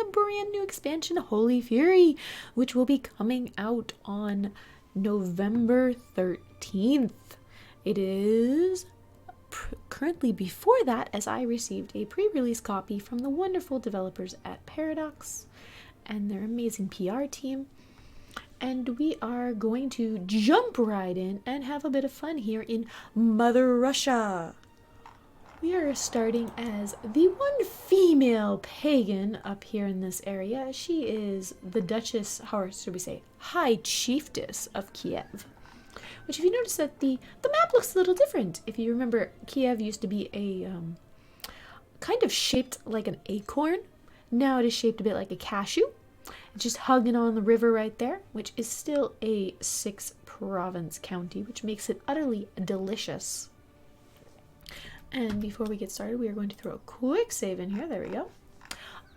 a brand new expansion, Holy Fury, which will be coming out on November 13th. It is currently before that, as I received a pre-release copy from the wonderful developers at Paradox and their amazing PR team. And we are going to jump right in and have a bit of fun here in Mother Russia. We are starting as the one female pagan up here in this area. She is the Duchess, or should we say, High Chiefess of Kiev. Which, if you notice that the map looks a little different. If you remember, Kiev used to be a kind of shaped like an acorn. Now it is shaped a bit like a cashew. It's just hugging on the river right there, which is still a 6-province county, which makes it utterly delicious. And before we get started, we are going to throw a quick save in here. There we go.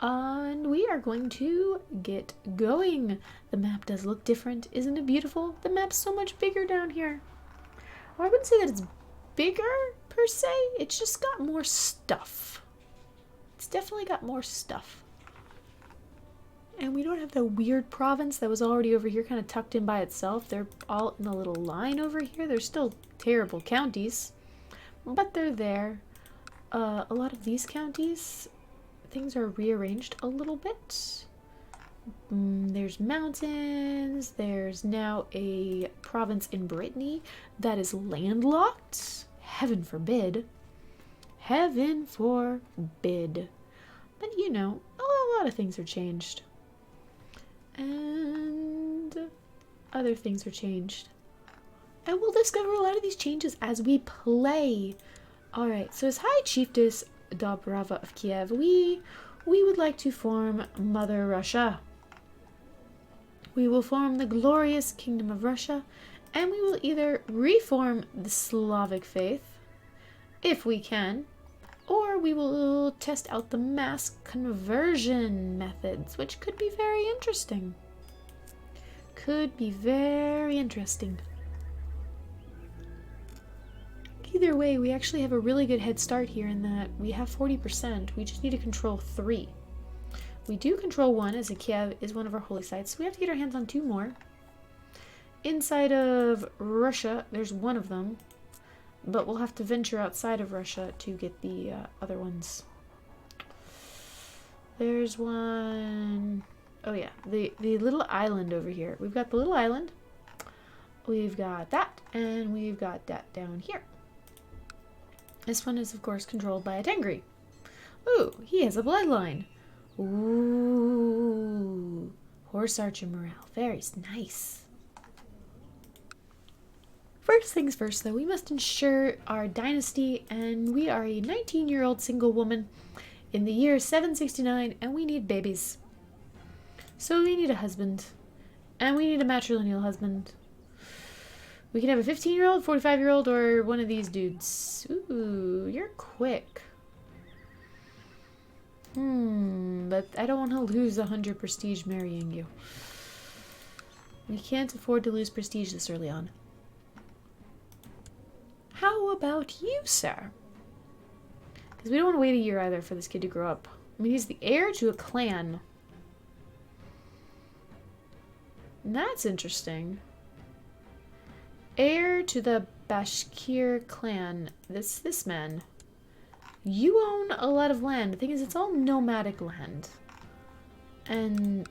And we are going to get going. The map does look different. Isn't it beautiful? The map's so much bigger down here. Well, I wouldn't say that it's bigger, per se. It's just got more stuff. It's definitely got more stuff. And we don't have the weird province that was already over here, kind of tucked in by itself. They're all in a little line over here. They're still terrible counties, but they're there. A lot of these counties, things are rearranged a little bit. There's mountains. There's now a province in Brittany that is landlocked. Heaven forbid. Heaven forbid. But you know, a lot of things are changed. And other things are changed. And we'll discover a lot of these changes as we play. Alright, so as High Chiefess Dobrava of Kiev, we would like to form Mother Russia. We will form the glorious Kingdom of Russia, and we will either reform the Slavic faith, if we can, or we will test out the mass conversion methods, which could be very interesting. Could be very interesting. Either way, we actually have a really good head start here in that we have 40%. We just need to control 3. We do control 1, as Kiev is one of our holy sites, so we have to get our hands on 2 more. Inside of Russia, there's 1 of them, but we'll have to venture outside of Russia to get the other ones. There's one... Oh yeah, the little island over here. We've got the little island. We've got that, and we've got that down here. This one is, of course, controlled by a Tengri. Ooh, he has a bloodline. Ooh, horse archer morale. Very nice. First things first, though, we must ensure our dynasty, and we are a 19-year-old single woman in the year 769, and we need babies. So we need a husband, and we need a matrilineal husband. We can have a 15-year-old, 45-year-old, or one of these dudes. Ooh, you're quick. But I don't want to lose 100 prestige marrying you. We can't afford to lose prestige this early on. How about you, sir? Because we don't want to wait a year either for this kid to grow up. I mean, he's the heir to a clan. That's interesting. Heir to the Bashkir clan. This man. You own a lot of land. The thing is, it's all nomadic land. And...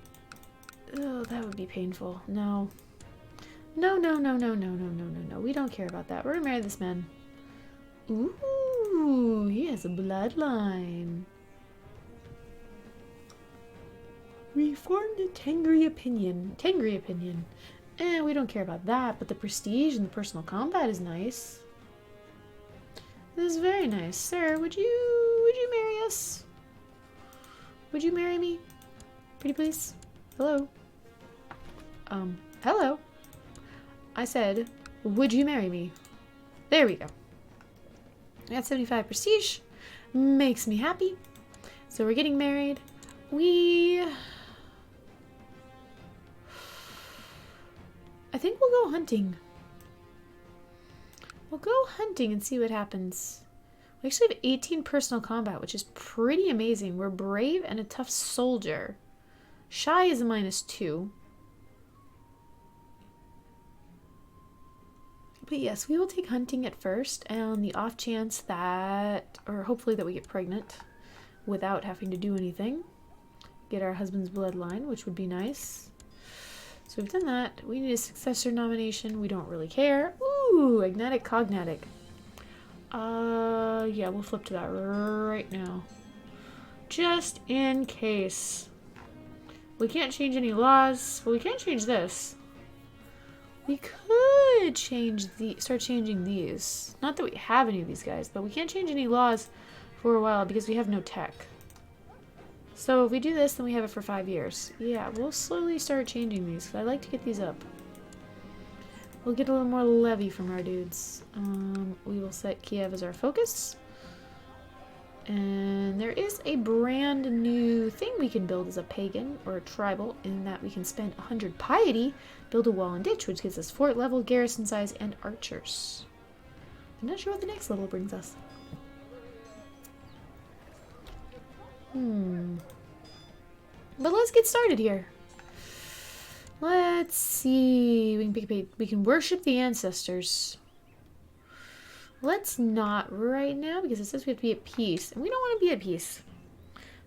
oh, that would be painful. No. No. We don't care about that. We're gonna marry this man. Ooh, he has a bloodline. We formed a Tengri opinion. We don't care about that, but the prestige and the personal combat is nice. This is very nice. Sir, would you marry us? Would you marry me? Pretty please? Hello? Hello? I said, would you marry me? There we go. I got 75 prestige. Makes me happy. So we're getting married. I think we'll go hunting. We'll go hunting and see what happens. We actually have 18 personal combat, which is pretty amazing. We're brave and a tough soldier. Shy is a -2. But yes, we will take hunting at first, and on the off chance that, or hopefully that we get pregnant without having to do anything. Get our husband's bloodline, which would be nice. So we've done that. We need a successor nomination. We don't really care. Ooh, agnatic cognatic. Yeah, we'll flip to that right now. Just in case. We can't change any laws. Well, we can't change this. We could change start changing these. Not that we have any of these guys, but we can't change any laws for a while because we have no tech. So if we do this, then we have it for 5 years. Yeah, we'll slowly start changing these. I like to get these up. We'll get a little more levy from our dudes. We will set Kiev as our focus. And there is a brand new thing we can build as a pagan or a tribal, in that we can spend 100 piety, build a wall and ditch, which gives us fort level, garrison size, and archers. I'm not sure what the next level brings us. But let's get started here. Let's see. We can worship the ancestors. Let's not right now, because it says we have to be at peace, and we don't want to be at peace.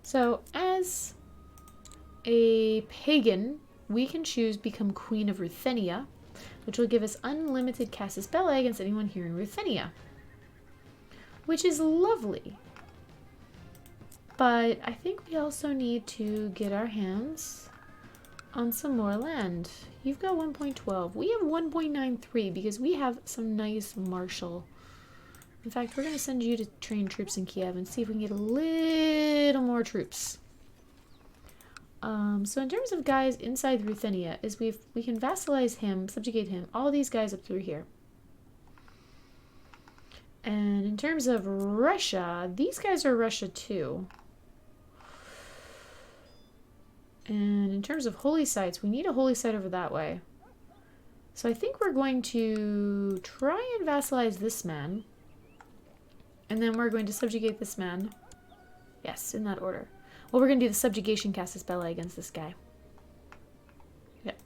So as a pagan, we can choose become Queen of Ruthenia, which will give us unlimited casus belli against anyone here in Ruthenia, which is lovely. But I think we also need to get our hands on some more land. You've got 1.12. We have 1.93 because we have some nice martial. In fact, we're going to send you to train troops in Kiev and see if we can get a little more troops. So in terms of guys inside Ruthenia, is we can vassalize him, subjugate him, all these guys up through here. And in terms of Russia, these guys are Russia too. And in terms of holy sites, we need a holy site over that way. So I think we're going to try and vassalize this man. And then we're going to subjugate this man. Yes, in that order. Well, we're going to do the subjugation casus belli against this guy. Yep.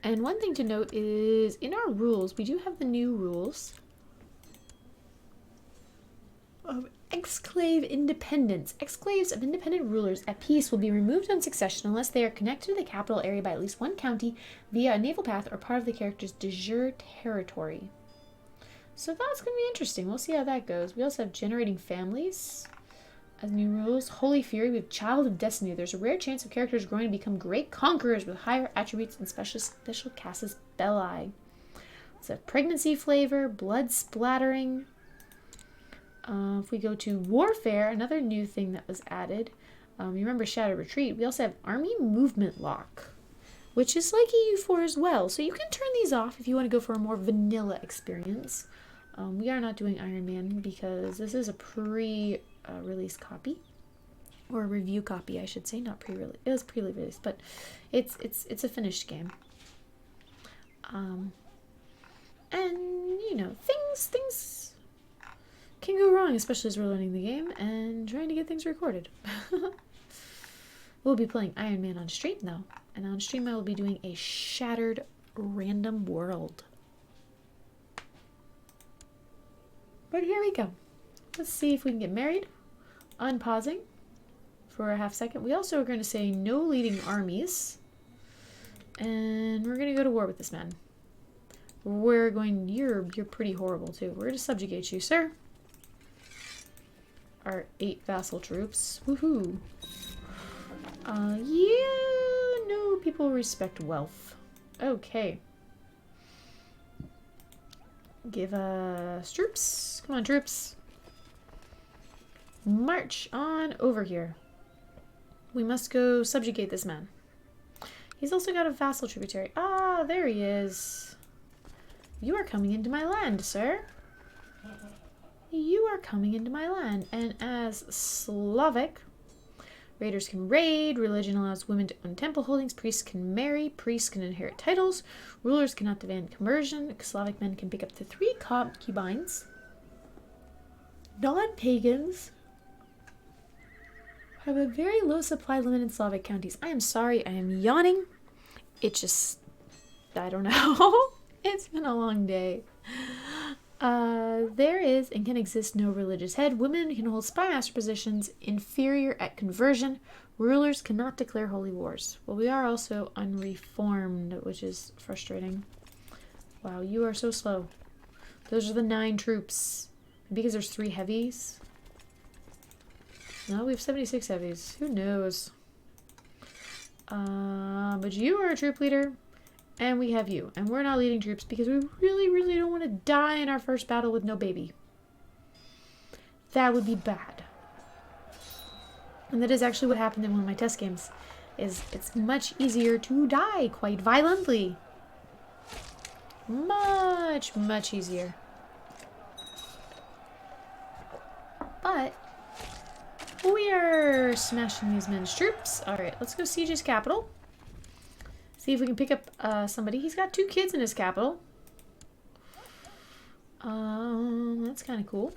And one thing to note is in our rules, we do have the new rules of exclave independence. Exclaves of independent rulers at peace will be removed on succession unless they are connected to the capital area by at least one county via a naval path or part of the character's de jure territory. So that's going to be interesting. We'll see how that goes. We also have generating families as new rules. Holy Fury, we have Child of Destiny. There's a rare chance of characters growing to become great conquerors with higher attributes and special casus belli. Let's have pregnancy flavor, blood splattering. If we go to warfare, another new thing that was added. You remember Shattered Retreat. We also have army movement lock, which is like EU4 as well. So you can turn these off if you want to go for a more vanilla experience. We are not doing Iron Man because this is a pre-release copy, or a review copy, I should say, not pre-release. It was pre-release, but it's a finished game. And you know, things can go wrong, especially as we're learning the game and trying to get things recorded. We'll be playing Iron Man on stream though, and on stream I will be doing a Shattered random world. But here we go. Let's see if we can get married. Unpausing for a half second. We also are going to say no leading armies. And we're going to go to war with this man. We're going, you're pretty horrible too. We're going to subjugate you, sir. Our 8 vassal troops. Woohoo. Yeah, no, people respect wealth. Okay. Give us troops. Come on, troops. March on over here. We must go subjugate this man. He's also got a vassal tributary. Ah, there he is. You are coming into my land, sir. You are coming into my land. And as Slavic, raiders can raid. Religion allows women to own temple holdings. Priests can marry. Priests can inherit titles. Rulers cannot demand conversion. Slavic men can pick up to 3 concubines. Non-pagans have a very low supply limit in Slavic counties. I am sorry, I am yawning. It just, I don't know. It's been a long day. There is and can exist no religious head. Women can hold spy master positions, inferior at conversion. Rulers cannot declare holy wars. Well, we are also unreformed, which is frustrating. Wow, you are so slow. Those are the 9 troops. Because there's 3 heavies. No, we have 76 heavies. Who knows? But you are a troop leader. And we have you. And we're not leading troops because we really, really don't want to die in our first battle with no baby. That would be bad. And that is actually what happened in one of my test games. Is it's much easier to die quite violently. Much, much easier. But we are smashing these men's troops. Alright, let's go siege his capital. See if we can pick up somebody. He's got 2 kids in his capital. That's kind of cool.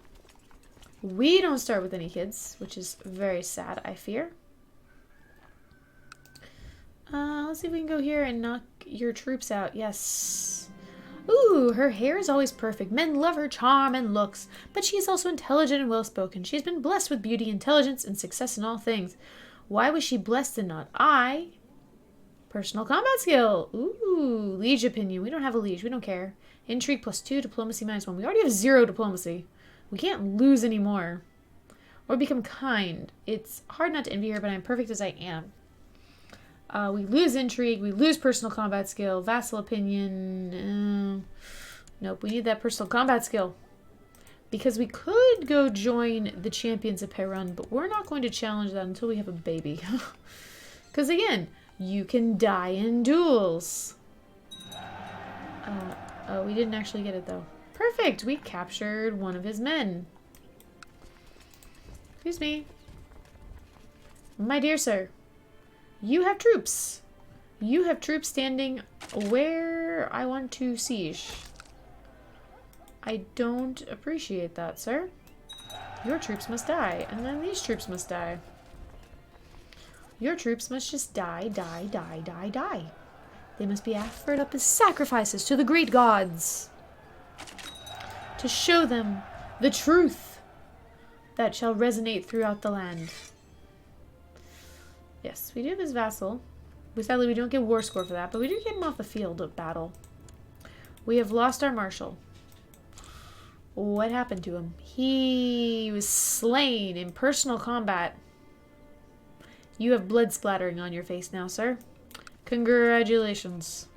We don't start with any kids, which is very sad, I fear. Let's see if we can go here and knock your troops out. Yes. Ooh, her hair is always perfect. Men love her charm and looks, but she is also intelligent and well-spoken. She has been blessed with beauty, intelligence, and success in all things. Why was she blessed and not I? Personal combat skill. Ooh, liege opinion. We don't have a liege. We don't care. Intrigue +2, diplomacy -1. We already have 0 diplomacy. We can't lose anymore. Or become kind. It's hard not to envy her, but I'm perfect as I am. We lose intrigue. We lose personal combat skill. Vassal opinion. Nope, we need that personal combat skill. Because we could go join the champions of Perun, but we're not going to challenge that until we have a baby. Because again, you can die in duels. Oh, we didn't actually get it though. Perfect! We captured one of his men. Excuse me. My dear sir, you have troops. You have troops standing where I want to siege. I don't appreciate that, sir. Your troops must die, and then these troops must die. Your troops must just die, die, die, die, die. They must be offered up as sacrifices to the great gods, to show them the truth that shall resonate throughout the land. Yes, we do have his vassal. Sadly, we don't get war score for that, but we do get him off the field of battle. We have lost our marshal. What happened to him? He was slain in personal combat. You have blood splattering on your face now, sir. Congratulations.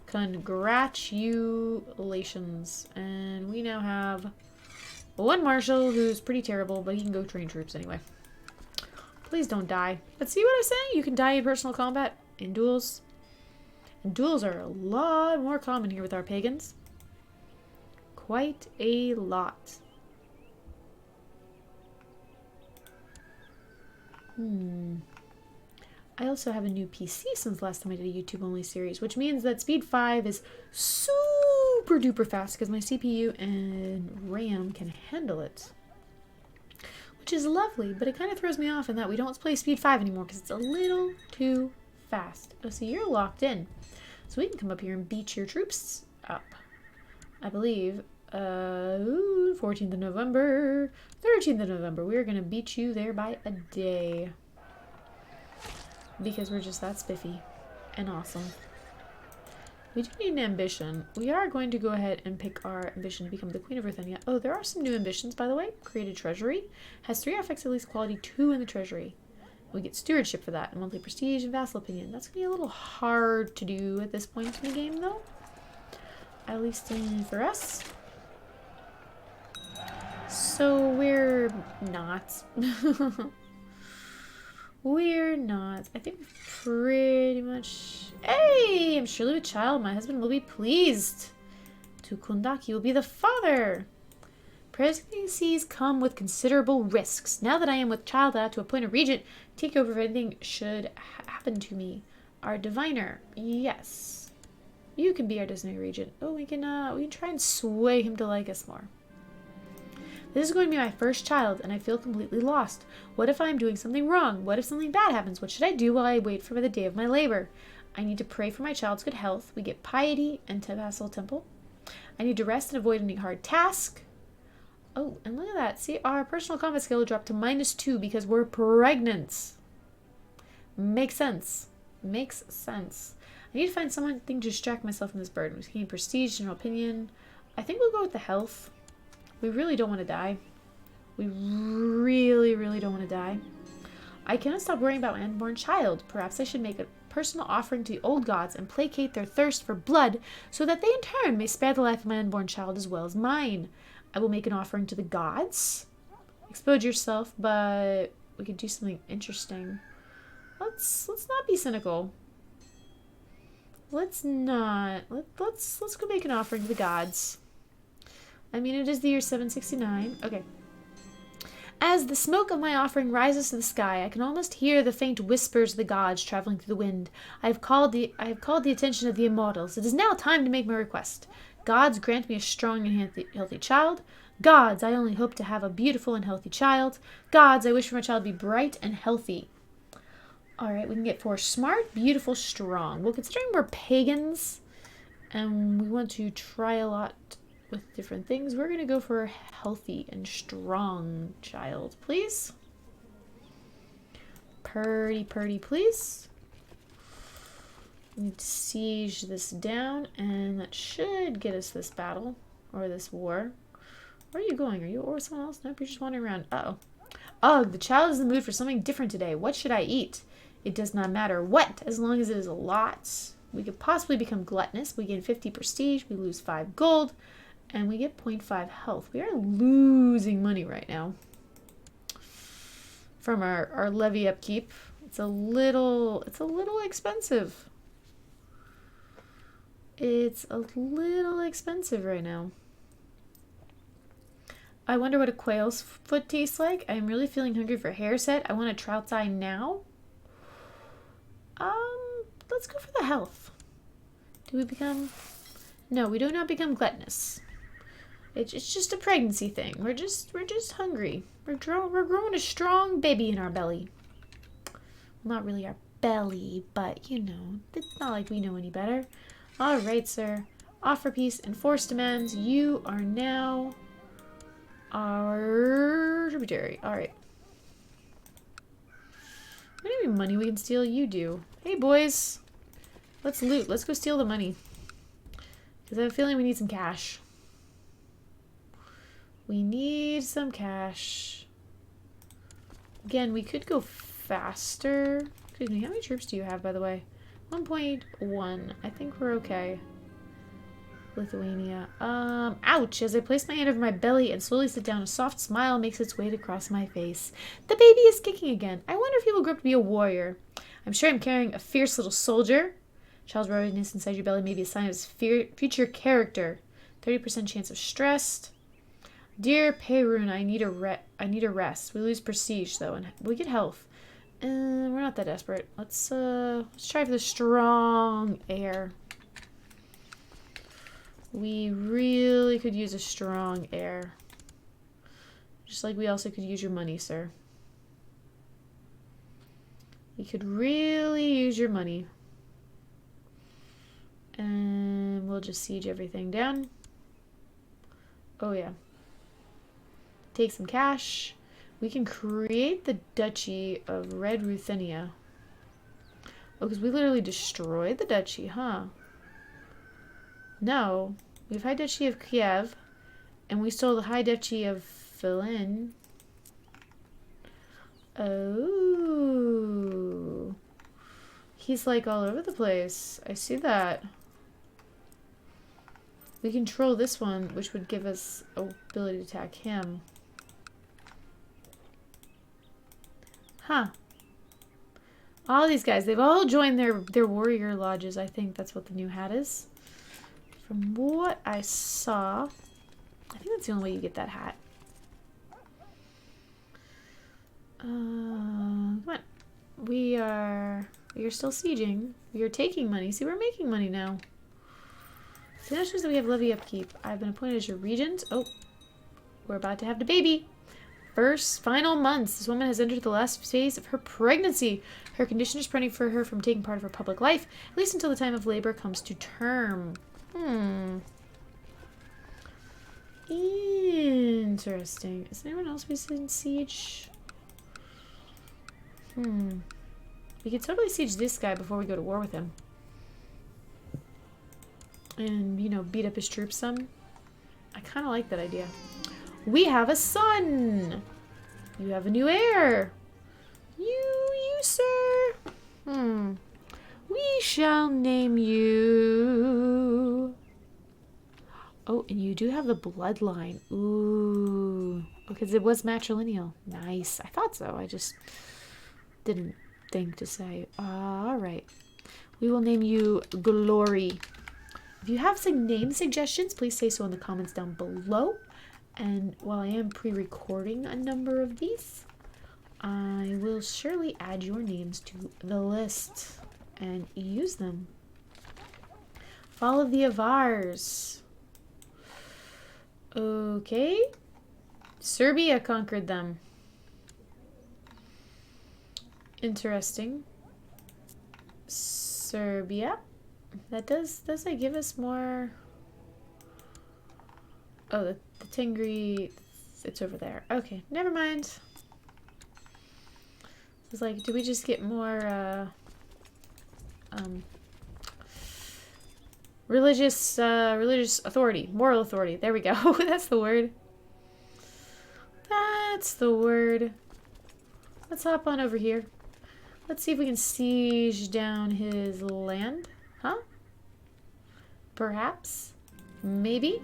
Congratulations. And we now have 1 marshal who's pretty terrible, but he can go train troops anyway. Please don't die. But see what I'm saying? You can die in personal combat, in duels. And duels are a lot more common here with our pagans. Quite a lot. I also have a new PC since last time I did a YouTube only series, which means that speed 5 is super duper fast because my CPU and RAM can handle it. Which is lovely, but it kind of throws me off in that we don't play speed 5 anymore because it's a little too fast. Oh, so you're locked in. So we can come up here and beat your troops up. I believe 14th of November, 13th of November. We're going to beat you there by a day. Because we're just that spiffy and awesome. We do need an ambition. We are going to go ahead and pick our ambition to become the Queen of Ruthenia. Oh, there are some new ambitions, by the way. Created treasury. Has 3 affects at least quality 2 in the treasury. We get stewardship for that, and monthly prestige and vassal opinion. That's going to be a little hard to do at this point in the game, though. At least for us. So we're not. We're not. I think pretty much... Hey! I'm surely with child. My husband will be pleased. To Kundaki will be the father. Presidencies come with considerable risks. Now that I am with child, I have to appoint a regent. Take over if anything should happen to me. Our diviner. Yes. You can be our designated regent. Oh, we can try and sway him to like us more. This is going to be my first child, and I feel completely lost. What if I'm doing something wrong? What if something bad happens? What should I do while I wait for the day of my labor? I need to pray for my child's good health. We get piety and vassal temple. I need to rest and avoid any hard task. Oh, and look at that. See, our personal combat skill dropped to -2 because we're pregnant. Makes sense. Makes sense. I need to find something to distract myself from this burden. We gain prestige, general opinion. I think we'll go with the health. We really don't want to die. We really, really don't want to die. I cannot stop worrying about my unborn child. Perhaps I should make a personal offering to the old gods and placate their thirst for blood so that they in turn may spare the life of my unborn child as well as mine. I will make an offering to the gods. Expose yourself, but we could do something interesting. Let's not be cynical. Let's not. Let's go make an offering to the gods. I mean, it is the year 769. Okay. As the smoke of my offering rises to the sky, I can almost hear the faint whispers of the gods traveling through the wind. I have called the attention of the immortals. It is now time to make my request. Gods, grant me a strong and healthy child. Gods, I only hope to have a beautiful and healthy child. Gods, I wish for my child to be bright and healthy. Alright, we can get for smart, beautiful, strong. Well, considering we're pagans and we want to try a lot with different things, we're going to go for a healthy and strong child, please. Purdy, please. We need to siege this down, and that should get us this battle, or this war. Where are you going? Are you or someone else? Nope, you're just wandering around. Uh-oh. Ugh, the child is in the mood for something different today. What should I eat? It does not matter what, as long as it is a lot. We could possibly become gluttonous. We gain 50 prestige, we lose 5 gold, and we get 0.5 health. We are losing money right now from our levy upkeep. It's a little expensive. It's a little expensive right now. I wonder what a quail's foot tastes like. I'm really feeling hungry for hair set. I want a trout's eye now. Let's go for the health. Do we become... No, we do not become gluttonous. It's just a pregnancy thing. We're just hungry. We're growing a strong baby in our belly. Not really our belly, but you know, it's not like we know any better. All right, sir. Offer peace, enforce demands. You are now our tributary. All right. What do you mean money we can steal? You do. Hey, boys. Let's loot. Let's go steal the money. Because I have a feeling we need some cash. We need some cash. Again, we could go faster. Excuse me, how many troops do you have, by the way? 1.1. I think we're okay. Lithuania. Ouch! As I place my hand over my belly and slowly sit down, a soft smile makes its way across my face. The baby is kicking again. I wonder if he will grow up to be a warrior. I'm sure I'm carrying a fierce little soldier. Child's readiness inside your belly may be a sign of his future character. 30% chance of stress. Dear Perun, I need a rest. We lose prestige though, and we get health. We're not that desperate. Let's try for the strong heir. We really could use a strong heir. Just like we also could use your money, sir. We could really use your money. And we'll just siege everything down. Oh yeah. Take some cash. We can create the Duchy of Red Ruthenia. Oh, because we literally destroyed the duchy, huh? No. We have High Duchy of Kiev. And we stole the High Duchy of Filin. Oh. He's like all over the place. I see that. We control this one, which would give us ability to attack him. Huh. All these guys, they've all joined their warrior lodges. I think that's what the new hat is. From what I saw, I think that's the only way you get that hat. Come on. We are still sieging. We are taking money. See, we're making money now. So that shows that we have levy upkeep. I've been appointed as your regent. Oh. We're about to have the baby. First, final months. This woman has entered the last phase of her pregnancy. Her condition is preventing for her from taking part of her public life, at least until the time of labor comes to term. Interesting. Is anyone else in siege? We could totally siege this guy before we go to war with him. And, you know, beat up his troops some. I kind of like that idea. We have a son! You have a new heir! You, sir! We shall name you... Oh, and you do have the bloodline. Ooh. Because it was matrilineal. Nice. I thought so. I just didn't think to say. Alright. We will name you Glory. If you have some name suggestions, please say so in the comments down below. And while I am pre-recording a number of these, I will surely add your names to the list and use them. Fall of the Avars. Okay. Serbia conquered them. Interesting. Serbia. That does that give us more... Oh, the Tengri, it's over there. Okay, never mind. It's like, do we just get more, religious authority, moral authority. There we go. That's the word. That's the word. Let's hop on over here. Let's see if we can siege down his land. Huh? Perhaps? Maybe?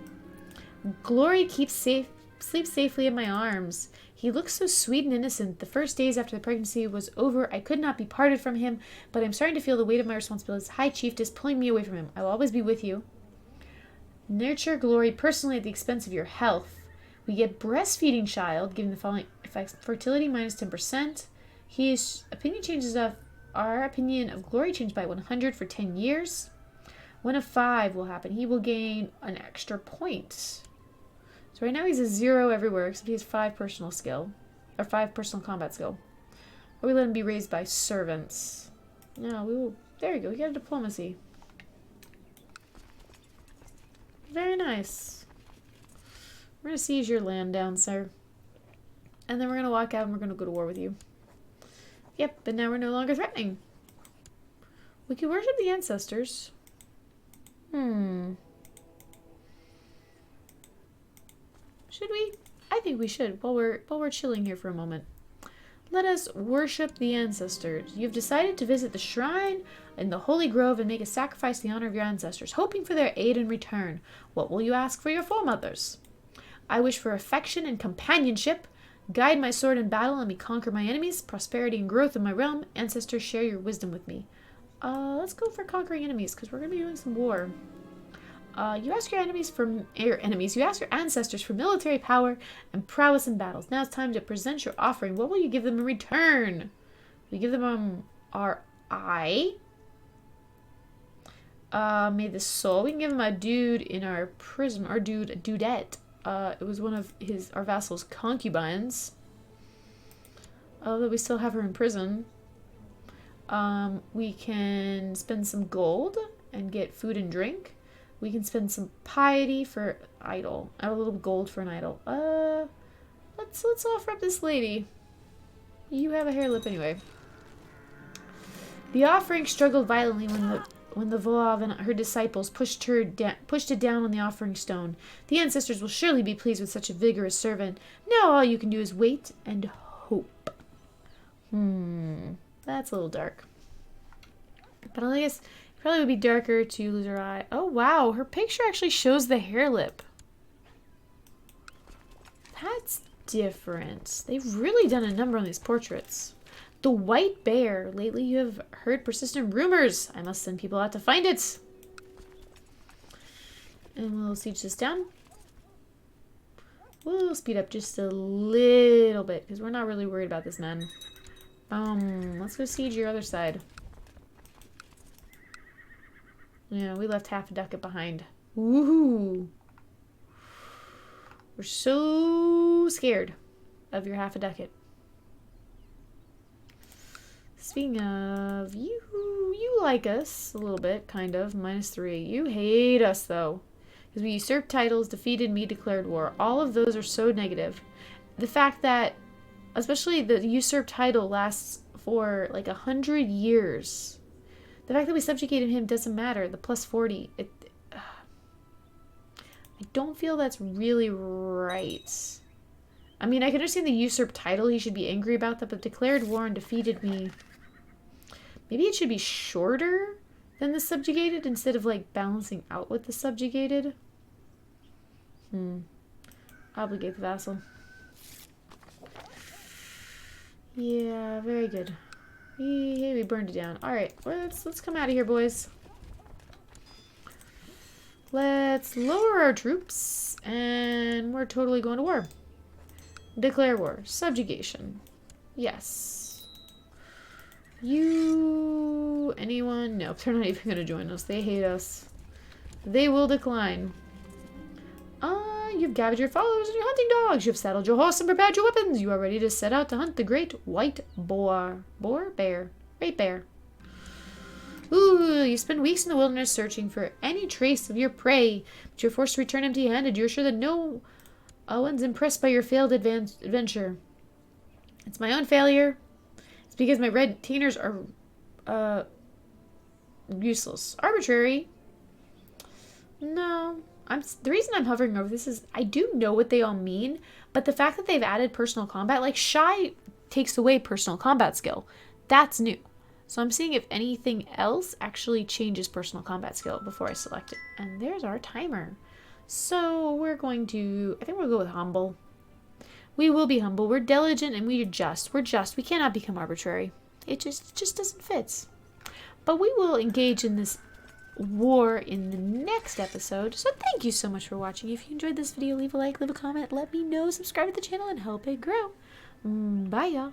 Glory sleeps safely in my arms. He looks so sweet and innocent. The first days after the pregnancy was over, I could not be parted from him, but I'm starting to feel the weight of my responsibilities. High Chief is pulling me away from him. I will always be with you. Nurture Glory personally at the expense of your health. We get breastfeeding child, given the following effects. Fertility minus 10%. His opinion changes of our opinion of Glory changed by 100 for 10 years. 1 of 5 will happen. He will gain an extra point. So right now he's a 0 everywhere, except he has 5 personal skill. Or 5 personal combat skill. Or we let him be raised by servants. No, we will... There you go. He got a diplomacy. Very nice. We're going to seize your land down, sir. And then we're going to walk out and we're going to go to war with you. Yep, but now we're no longer threatening. We could worship the ancestors. Should we? I think we should while we're chilling here for a moment. Let us worship the ancestors. You've decided to visit the shrine in the Holy Grove and make a sacrifice in the honor of your ancestors, hoping for their aid in return. What will you ask for your foremothers? I wish for affection and companionship. Guide my sword in battle and me conquer my enemies. Prosperity and growth in my realm. Ancestors, share your wisdom with me. Let's go for conquering enemies, because we're going to be doing some war. You ask your you ask your ancestors for military power and prowess in battles. Now it's time to present your offering. What will you give them in return? We give them our eye. May the soul. We can give him a dude in our prison, or dudette. It was one of our vassal's concubines. Although we still have her in prison. We can spend some gold and get food and drink. We can spend some piety for idol. A little gold for an idol. Let's offer up this lady. You have a hair lip anyway. The offering struggled violently when the Volov and her disciples pushed it down on the offering stone. The ancestors will surely be pleased with such a vigorous servant. Now all you can do is wait and hope. That's a little dark. But I guess it probably would be darker to lose her eye. Oh wow, her picture actually shows the hair lip. That's different. They've really done a number on these portraits. The White Bear. Lately you have heard persistent rumors. I must send people out to find it. And we'll siege this down. We'll speed up just a little bit because we're not really worried about this man. Let's go siege your other side. Yeah, we left half a ducat behind. Woohoo! We're so scared of your half a ducat. Speaking of, you like us a little bit, kind of, -3. You hate us, though. Because we usurped titles, defeated me, declared war. All of those are so negative. The fact that, especially the usurped title lasts for like 100 years. The fact that we subjugated him doesn't matter. The +40, I don't feel that's really right. I mean, I can understand the usurped title. He should be angry about that, but declared war and defeated me. Maybe it should be shorter than the subjugated instead of like balancing out with the subjugated. Obligate the vassal. Yeah, very good. Hey, we burned it down. Alright, let's come out of here, boys. Let's lower our troops, and we're totally going to war. Declare war. Subjugation. Yes. You... anyone? Nope, they're not even going to join us. They hate us. They will decline. You've gathered your followers and your hunting dogs. You have saddled your horse and prepared your weapons. You are ready to set out to hunt the great white boar. Bear. Great bear. Ooh, you spend weeks in the wilderness searching for any trace of your prey, but you're forced to return empty-handed. You're sure that no one's impressed by your failed adventure. It's my own failure. It's because my retainers are useless. Arbitrary. No. The reason I'm hovering over this is I do know what they all mean, but the fact that they've added personal combat, like Shy takes away personal combat skill. That's new. So I'm seeing if anything else actually changes personal combat skill before I select it. And there's our timer. So we're going to, I think we'll go with humble. We will be humble. We're diligent and we're just. We're just. We cannot become arbitrary. It just doesn't fit. But we will engage in this war in the next episode. So thank you so much for watching. If you enjoyed this video, leave a like, leave a comment, let me know, subscribe to the channel, and help it grow. Bye, y'all.